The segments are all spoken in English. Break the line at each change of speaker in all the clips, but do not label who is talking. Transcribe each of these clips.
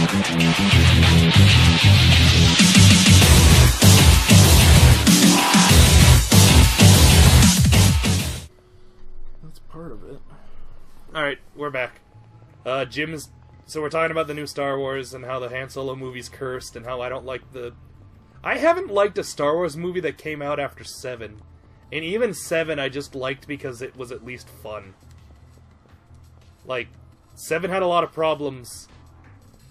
That's part of it.
Alright, we're back. Jim is... So we're talking about the new Star Wars and how the Han Solo movie's cursed and how I don't like the... I haven't liked a Star Wars movie that came out after 7. And even 7 I just liked because it was at least fun. Like, 7 had a lot of problems,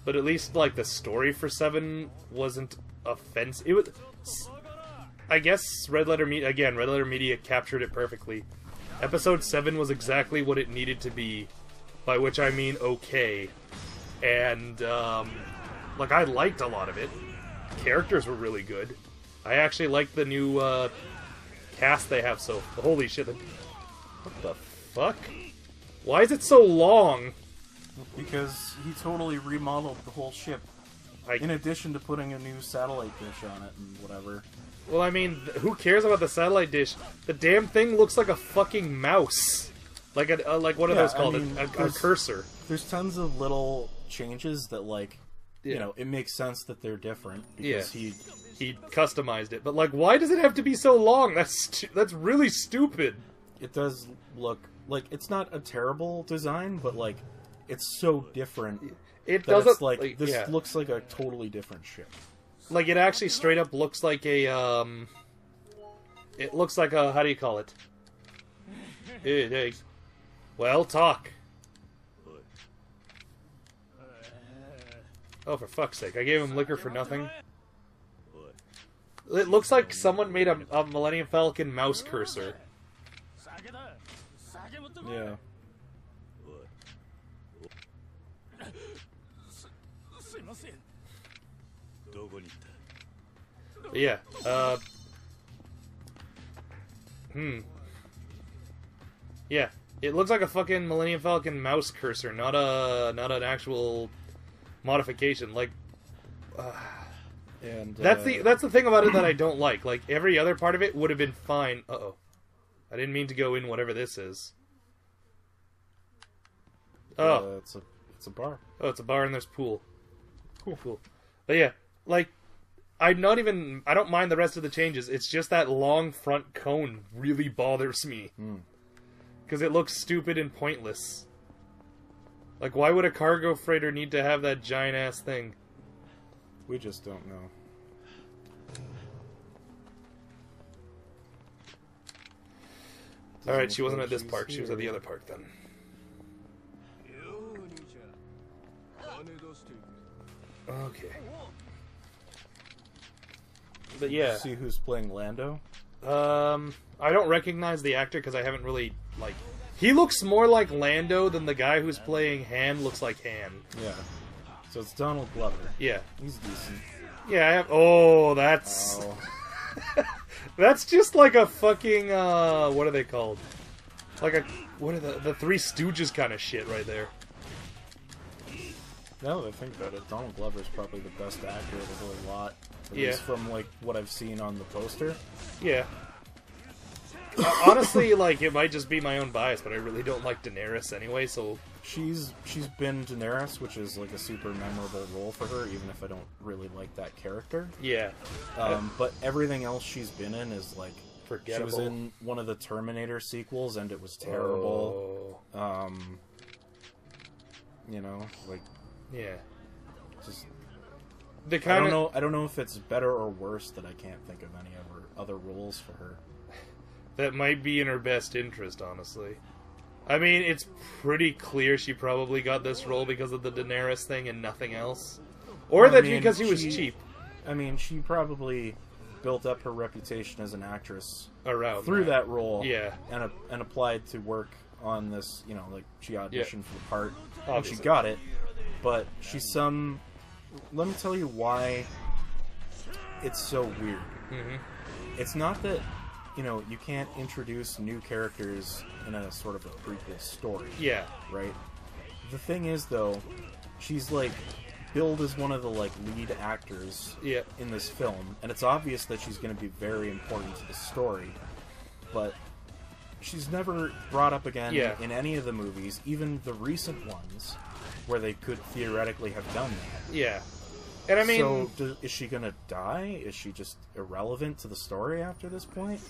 but at least, like, the story for 7 wasn't offensive. It was... I guess Red Letter Media... Again, Red Letter Media captured it perfectly. Episode 7 was exactly what it needed to be, by which I mean okay. And, like, I liked a lot of it. Characters were really good. I actually liked the new, cast they have, so... Holy shit. What the fuck? Why is it so long?
Because he totally remodeled the whole ship. In addition to putting a new satellite dish on it and whatever.
Well, I mean, who cares about the satellite dish? The damn thing looks like a fucking mouse. Like a like what are those called? I mean, a cursor.
There's tons of little changes that, like, you know, it makes sense that they're different because he
customized it. But like, why does it have to be so long? That's really stupid.
It does look like it's not a terrible design, but like it's so different.
It doesn't
it's like this looks like a totally different ship.
Like, it actually straight up looks like a, it looks like a, how do you call it? Hey. Well, talk. Oh, for fuck's sake. I gave him liquor for nothing. It looks like someone made a Millennium Falcon mouse cursor.
Yeah.
Yeah, yeah, it looks like a fucking Millennium Falcon mouse cursor, not an actual modification. Like,
and
that's the thing about it that I don't like. Like, every other part of it would have been fine. Uh-oh. I didn't mean to go in whatever this is. Oh.
It's a bar.
Oh, it's a bar and there's pool. Cool. But yeah, like, I don't mind the rest of the changes. It's just that long front cone really bothers me. Because it looks stupid and pointless. Like, why would a cargo freighter need to have that giant-ass thing?
We just don't know.
Alright, she wasn't at this park. She was at the other park, then. Okay. But yeah.
See who's playing Lando?
I don't recognize the actor because I haven't really, like... He looks more like Lando than the guy who's playing Han looks like Han.
Yeah. So it's Donald Glover.
Yeah.
He's decent.
Yeah, I have... Oh, that's... Oh. That's just like a fucking, what are they called? Like a... What are the Three Stooges kind of shit right there.
Now that I think about it, Donald Glover's probably the best actor of the whole lot. At least from, like, what I've seen on the poster.
Yeah. Honestly, like, it might just be my own bias, but I really don't like Daenerys anyway, so...
She's been Daenerys, which is, like, a super memorable role for her, even if I don't really like that character.
Yeah.
But everything else she's been in is, like...
Forgettable.
She was in one of the Terminator sequels, and it was terrible.
Oh.
You know, like...
Yeah.
Just...
The kind
I don't know if it's better or worse that I can't think of any other roles for her.
That might be in her best interest, honestly. I mean, it's pretty clear she probably got this role because of the Daenerys thing and nothing else. Or because she was cheap.
I mean, she probably built up her reputation as an actress
through
that role.
Yeah.
And applied to work on this, you know, like, she auditioned for the part.
Obviously.
And she got it. But she's let me tell you why it's so weird. It's not that, you know, you can't introduce new characters in a sort of a prequel story.
Yeah.
Right? The thing is, though, she's, like, billed as one of the, like, lead actors in this film, and it's obvious that she's going to be very important to the story, but she's never brought up again
Yeah.
in any of the movies, even the recent ones, where they could theoretically have done that.
Yeah. And I mean...
So, is she gonna die? Is she just irrelevant to the story after this point?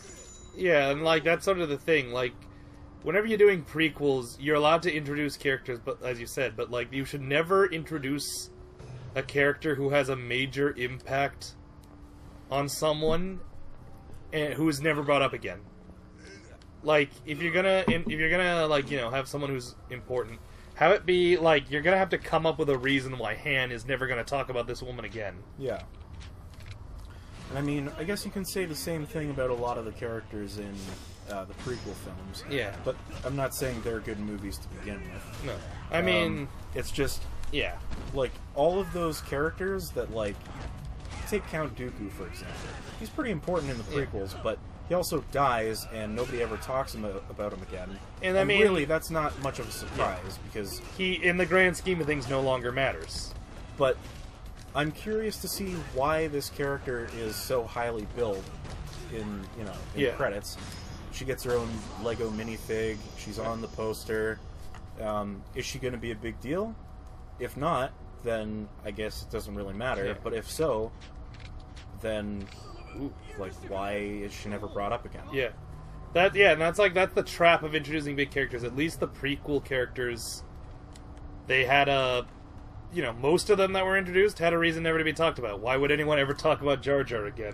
Yeah, and, like, that's sort of the thing. Like, whenever you're doing prequels, you're allowed to introduce characters, but as you said, but, like, you should never introduce a character who has a major impact on someone and who is never brought up again. Like, if you're gonna, like, you know, have someone who's important, have it be, like, you're gonna have to come up with a reason why Han is never gonna talk about this woman again.
Yeah. And I mean, I guess you can say the same thing about a lot of the characters in the prequel films.
Yeah.
But I'm not saying they're good movies to begin with.
No. I mean...
it's just...
yeah.
Like, all of those characters that, like... Take Count Dooku, for example. He's pretty important in the prequels, but he also dies, and nobody ever talks about him again.
And I mean...
really, that's not much of a surprise, because...
he, in the grand scheme of things, no longer matters.
But I'm curious to see why this character is so highly billed in, you know, in credits. She gets her own Lego minifig. She's on the poster. Is she going to be a big deal? If not, then I guess it doesn't really matter.
Yeah.
But if so, then, like, why is she never brought up again?
Yeah. And that's the trap of introducing big characters. At least the prequel characters, they had you know, most of them that were introduced had a reason never to be talked about. Why would anyone ever talk about Jar Jar again?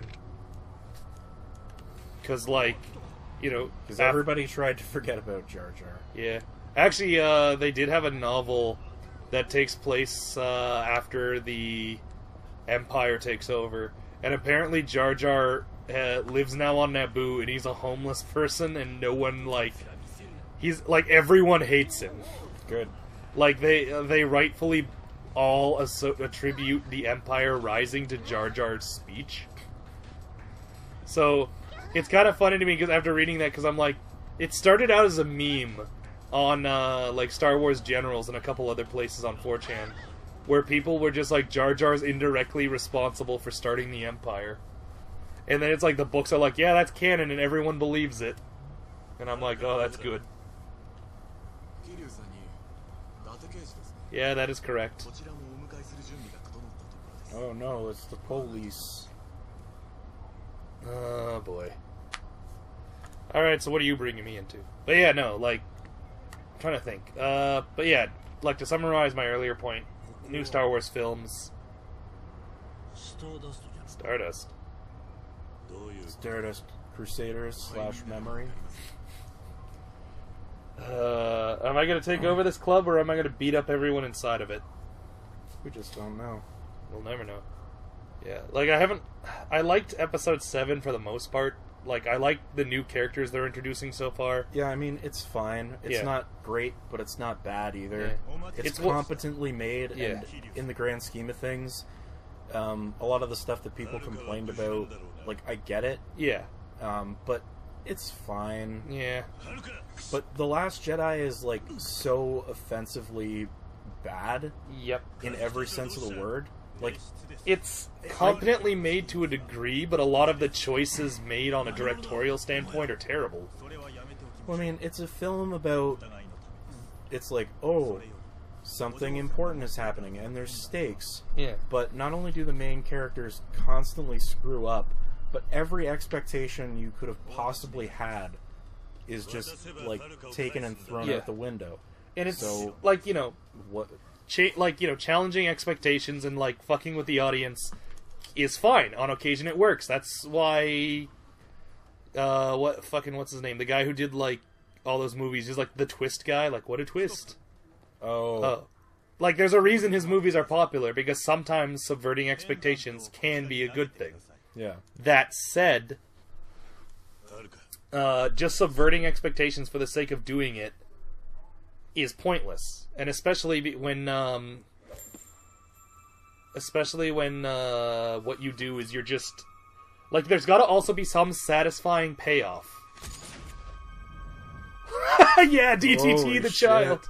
Because, like, you know...
Because everybody tried to forget about Jar Jar.
Yeah. Actually, they did have a novel that takes place after the Empire takes over. And apparently Jar Jar lives now on Naboo, and he's a homeless person, and no one, like... He's, like, everyone hates him.
Good.
Like, they rightfully all attribute the Empire rising to Jar Jar's speech. So, it's kind of funny to me, because after reading that, because I'm like... It started out as a meme on, like, Star Wars Generals and a couple other places on 4chan, where people were just like, Jar Jar's indirectly responsible for starting the Empire. And then it's like, the books are like, yeah, that's canon, and everyone believes it. And I'm like, oh, that's good. Yeah, that is correct.
Oh no, it's the police.
Oh, boy. Alright, so what are you bringing me into? But yeah, no, like, I'm trying to think. But yeah, like, to summarize my earlier point, new Star Wars films. Stardust.
Stardust Crusaders / Memory.
Am I going to take over this club, or am I going to beat up everyone inside of it?
We just don't know.
We'll never know. Yeah, like, I liked Episode 7 for the most part. Like, I like the new characters they're introducing so far.
Yeah, I mean, it's fine. It's not great, but it's not bad either.
Yeah.
It's competently made, and in the grand scheme of things, a lot of the stuff that people complained about, like, I get it.
Yeah.
But it's fine.
Yeah.
But The Last Jedi is, like, so offensively bad.
Yep.
In every sense of the word. Like,
it's competently made to a degree, but a lot of the choices made on a directorial standpoint are terrible.
Well, I mean, it's a film about... It's like, oh, something important is happening, and there's stakes.
Yeah.
But not only do the main characters constantly screw up, but every expectation you could have possibly had is just, like, taken and thrown out the window.
And it's,
so,
like, you know...
What...
like, you know, challenging expectations and, like, fucking with the audience is fine. On occasion it works. That's why... what's his name? The guy who did, like, all those movies. He's, like, the twist guy. Like, what a twist.
Oh.
Like, there's a reason his movies are popular, because sometimes subverting expectations can be a good thing.
Yeah.
That said, just subverting expectations for the sake of doing it is pointless, and especially when what you do is you're just like, there's got to also be some satisfying payoff. Yeah, DTT
Holy
the
shit.
child.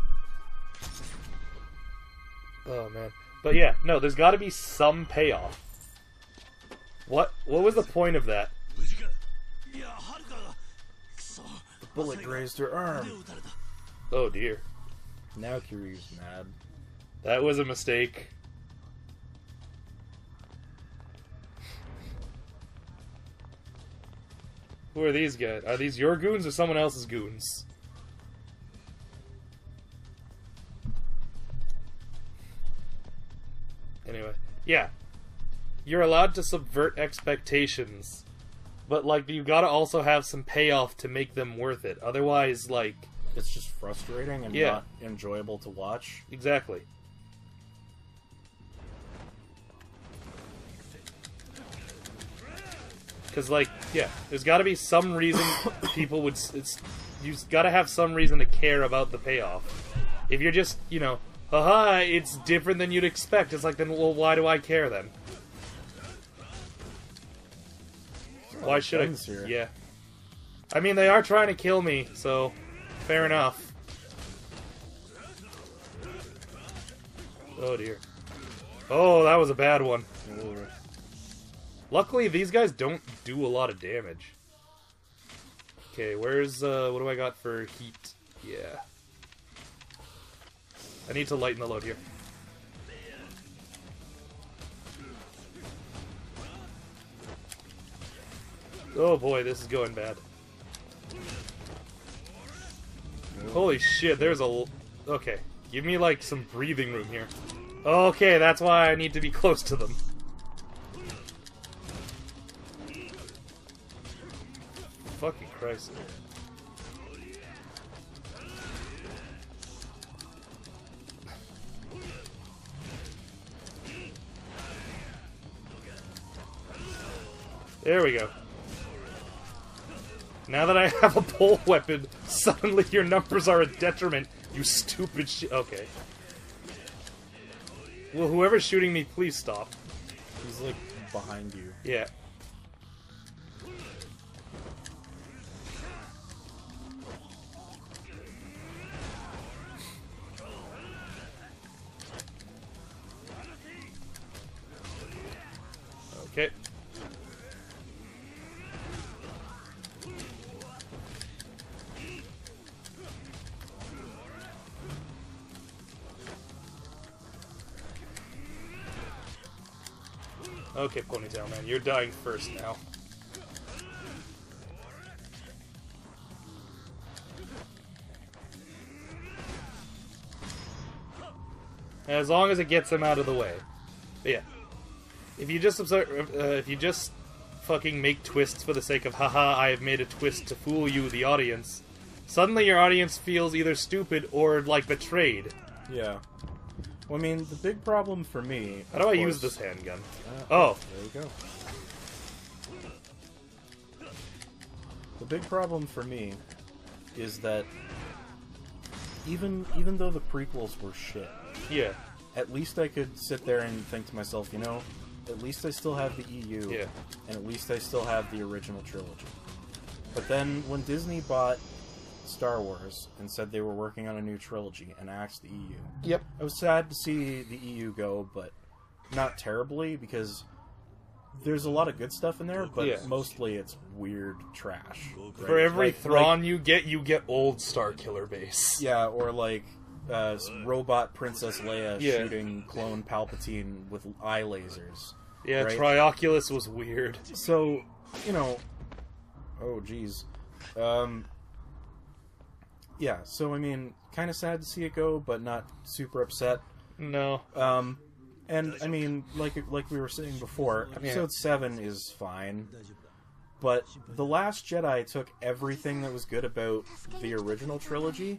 Oh man, but yeah, no, there's got to be some payoff. What was the point of that?
The bullet grazed her arm.
Oh dear.
Now Kiryu's mad.
That was a mistake. Who are these guys? Are these your goons or someone else's goons? Anyway, yeah. You're allowed to subvert expectations, but, like, you gotta also have some payoff to make them worth it. Otherwise, like...
It's just frustrating and not enjoyable to watch.
Exactly. Because, like, yeah, there's gotta be some reason people would... You've gotta have some reason to care about the payoff. If you're just, you know, haha, it's different than you'd expect, it's like, then, well, why do I care then? Why should I?
Here.
Yeah. I mean, they are trying to kill me, so fair enough. Oh dear. Oh, that was a bad one. Luckily, these guys don't do a lot of damage. Okay, where's, what do I got for heat? Yeah. I need to lighten the load here. Oh boy, this is going bad. Holy shit, there's a... Okay, give me, like, some breathing room here. Okay, that's why I need to be close to them. Fucking Christ. There we go. Now that I have a pole weapon, suddenly your numbers are a detriment, you stupid shit. Okay. Well, whoever's shooting me, please stop.
He's, like, behind you.
Yeah. Okay. Okay, Ponytail Man, you're dying first now. As long as it gets him out of the way. But yeah. If you just fucking make twists for the sake of, haha, I have made a twist to fool you, the audience, suddenly your audience feels either stupid or, like, betrayed.
Yeah. Well, I mean, the big problem for me...
How do I use this handgun? Oh.
There you go. The big problem for me is that even though the prequels were shit,
yeah,
at least I could sit there and think to myself, you know, at least I still have the EU,
yeah,
and at least I still have the original trilogy. But then when Disney bought Star Wars and said they were working on a new trilogy and axed the EU,
yep,
I was sad to see the EU go, but not terribly, because there's a lot of good stuff in there, but mostly it's weird trash. Right?
For every Thrawn you get old Starkiller base.
Yeah, or like robot Princess Leia shooting clone Palpatine with eye lasers.
Yeah,
right?
Trioculus was weird.
So, you know, oh geez. Yeah, so I mean, kind of sad to see it go, but not super upset.
No.
And I mean, like we were saying before, Episode 7 is fine, but The Last Jedi took everything that was good about the original trilogy,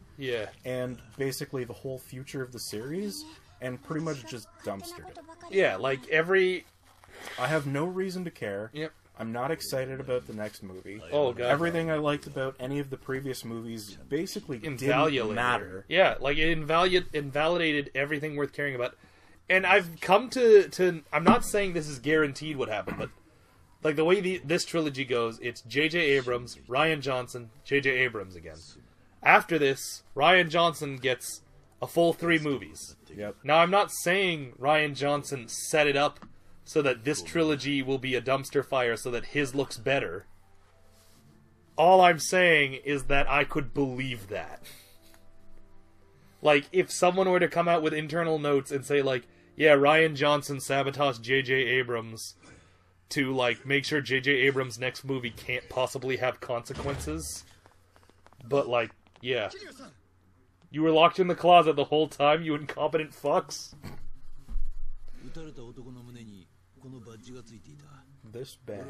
and basically the whole future of the series, and pretty much just dumpstered it.
Yeah, like every...
I have no reason to care.
Yep.
I'm not excited about the next movie.
Oh, God.
Everything I liked about any of the previous movies basically didn't matter.
Yeah, like it invalidated everything worth caring about. And I've come to... I'm not saying this is guaranteed what happened, but like the way this trilogy goes, it's J.J. Abrams, Rian Johnson, J.J. Abrams again. After this, Rian Johnson gets a full 3 movies.
Yep.
Now, I'm not saying Rian Johnson set it up so that this trilogy will be a dumpster fire so that his looks better. All I'm saying is that I could believe that. Like, if someone were to come out with internal notes and say, like, yeah, Rian Johnson sabotaged J.J. Abrams to, like, make sure J.J. Abrams' next movie can't possibly have consequences. But, like, yeah. You were locked in the closet the whole time, you incompetent fucks?
This badge.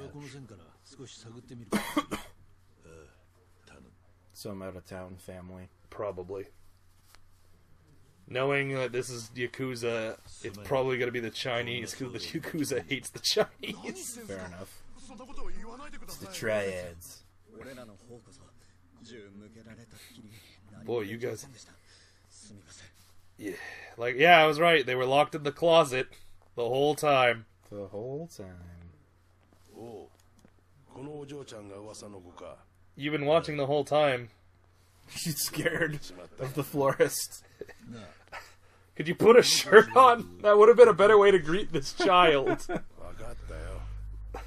Some out-of-town family.
Probably. Knowing that this is Yakuza, it's probably going to be the Chinese, because the Yakuza hates the Chinese.
Fair enough. It's the triads.
Boy, you guys... Yeah, like, yeah, I was right. They were locked in the closet the whole time.
The whole time.
You've been watching the whole time.
She's scared of the florist.
Could you put a shirt on? That would have been a better way to greet this child.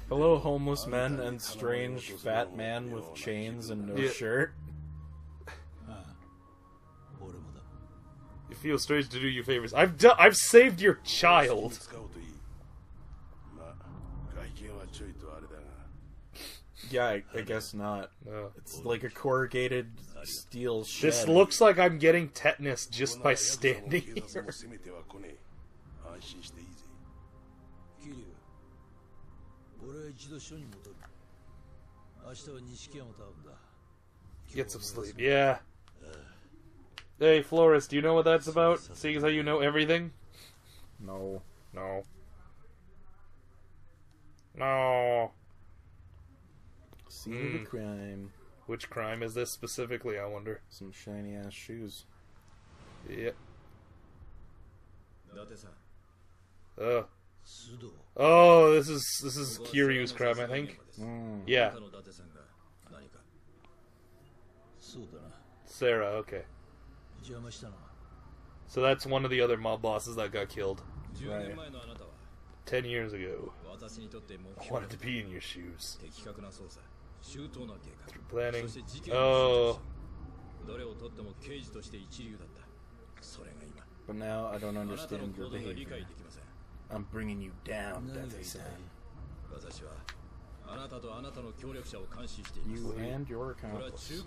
Hello, homeless men and strange fat man with chains and no shirt.
It feels strange to do you favors. I've saved your child.
Yeah, I guess not. It's like a corrugated steel shed.
This looks like I'm getting tetanus just by standing here. Get some sleep. Yeah. Hey, Florist, do you know what that's about? Seeing as how you know everything?
No.
No. No.
Scene of the crime.
Which crime is this specifically, I wonder?
Some shiny ass shoes.
Yep. Oh, this is Kiryu's crime, I think. Yeah. Sarah, okay. So that's one of the other mob bosses that got killed.
Right.
10 years ago. I wanted to be in your shoes. Through planning. Oh.
But now I don't understand your behavior. I'm bringing you down, Tetnis-san. You and your accomplice.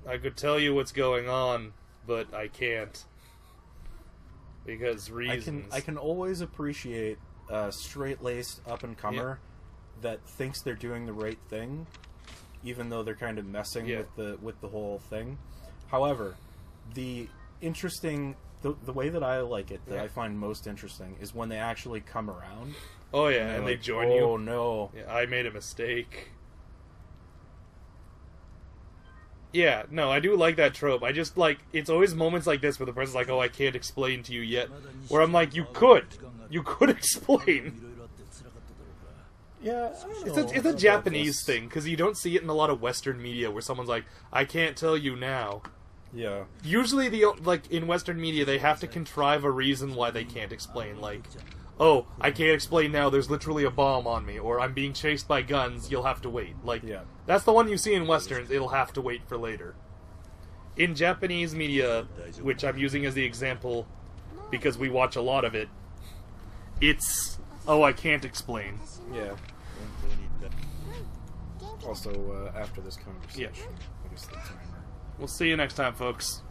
I could tell you what's going on, but I can't. Because reasons.
I can always appreciate a straight-laced up-and-comer that thinks they're doing the right thing, even though they're kind of messing with the whole thing. However, the interesting... The way that I like it, that I find most interesting, is when they actually come around.
Oh yeah, and they join you.
Oh no.
Yeah, I made a mistake. Yeah, no, I do like that trope. I just, like, it's always moments like this where the person's like, oh, I can't explain to you yet. Where I'm like, you could explain.
Yeah,
it's a Japanese thing, because you don't see it in a lot of Western media where someone's like, I can't tell you now.
Yeah.
Usually, in Western media, they have to contrive a reason why they can't explain. Like, oh, I can't explain now, there's literally a bomb on me, or I'm being chased by guns, you'll have to wait. Like, that's the one you see in Westerns, it'll have to wait for later. In Japanese media, which I'm using as the example because we watch a lot of it, it's, oh, I can't explain.
Yeah. Also, after this conversation, I guess the timer.
We'll see you next time, folks.